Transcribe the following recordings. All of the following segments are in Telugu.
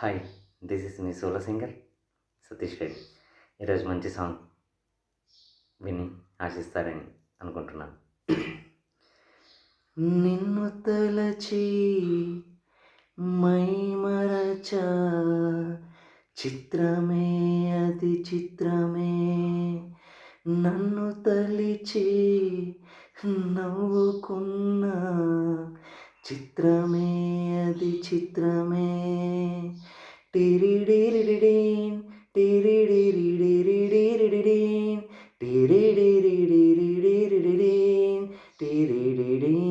Hi, this is me solo singer Satish Reddy. ఈరోజు మంచి సాంగ్ విని ఆశిస్తారని అనుకుంటున్నాను. నిన్ను తలచి మైమరచా, చిత్రమే అది చిత్రమే, నన్ను తలిచి నవ్వుకున్నా, చిత్రమే అది చిత్రమే. టిరిడిరిడిడిన్ టిరిడిరిడిరిడిరిడిడిన్ టిరిడిరిడిరిడిరిడిన్ టిరిడిడిన్.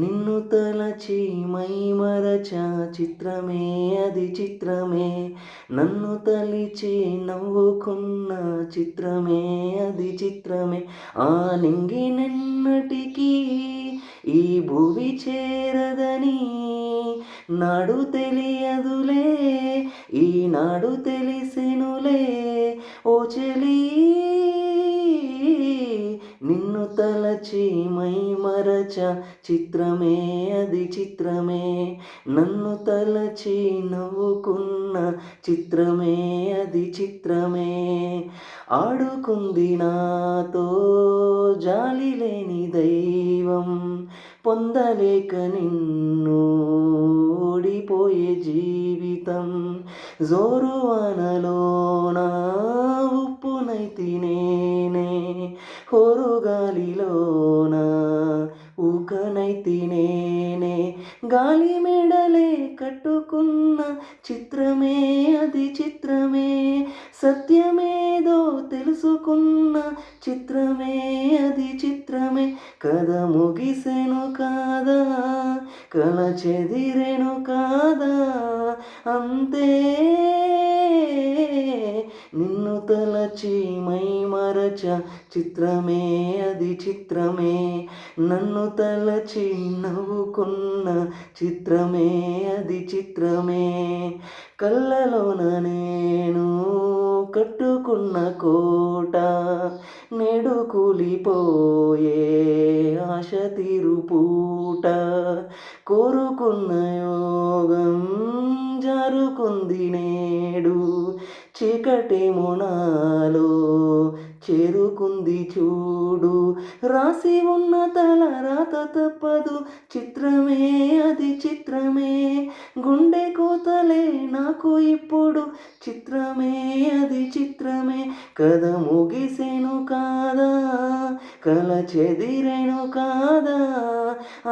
నిన్ను తలచి మైమరచా, చిత్రమే అది చిత్రమే, నన్ను తలిచి నవ్వుకున్న, చిత్రమే అది చిత్రమే. ఆ నింగినెన్నటికీ ఈ భువి చేరదని నాడు తెలియదులే, ఈనాడు తెలిసెనులే ఓ చెలి. నిన్ను తలచి మైమరచ, చిత్రమే అది చిత్రమే, నన్ను తలచి నవ్వుకున్న, చిత్రమే అది చిత్రమే. ఆడుకుంది నాతో జాలి లేని దైవం, పొందలేక నిన్ను ఓడిపోయే జీవితం. జోరువానలోన ఉప్పునైతి నేనే, హోరుగాలిలోన ఊకనైతి నేనే, గాలి మెడలే కట్టుకున్న, చిత్రమే అది చిత్రమే. సత్యమేదో తెలుసుకున్న, చిత్రమే అది చిత్రమే. కథ ముగిసెను కాదా, కల చెదిరెను కాదా, అంతే. నిన్ను తలచి మైమరచ, చిత్రమే అది చిత్రమే, నన్ను తలచి నవ్వుకున్న, చిత్రమే అది చిత్రమే. కళ్ళలోన నేను కట్టుకున్న కోట నేడు కూలిపోయే ఆశ తీరుపూట, కోరుకున్న యోగం జారుకుంది నేడు, చీకటేమో నాలో చేరుకుంది చూడు. రాసి ఉన్న తల రాత తప్పదు, చిత్రమే అది చిత్రమే. గుండె కోతలే నాకు ఇప్పుడు, చిత్రమే అది చిత్రమే. కథ ముగిసెను కాదా, కల చెదిరెను కాదా,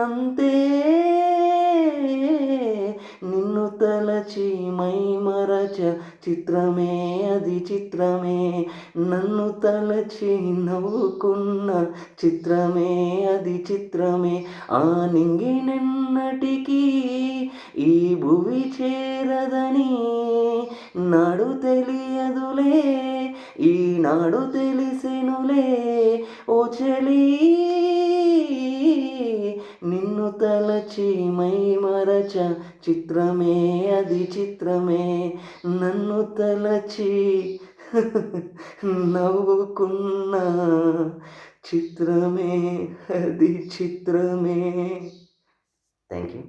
అంతే. నిన్ను తలచి మైమరచ, చిత్రమే అది చిత్రమే, నన్ను తలచి నవ్వుకున్న, చిత్రమే అది చిత్రమే. ఆ నింగినెన్నటికీ ఈ భువి చేరదని నాడు తెలియదులే, ఈనాడు తెలిసెనులే ఓ చెలి. నిన్ను తలచి మైమరచ, చిత్రమే అది చిత్రమే, నన్ను తలచి నవ్వుకున్న, చిత్రమే అది చిత్రమే. Thank you.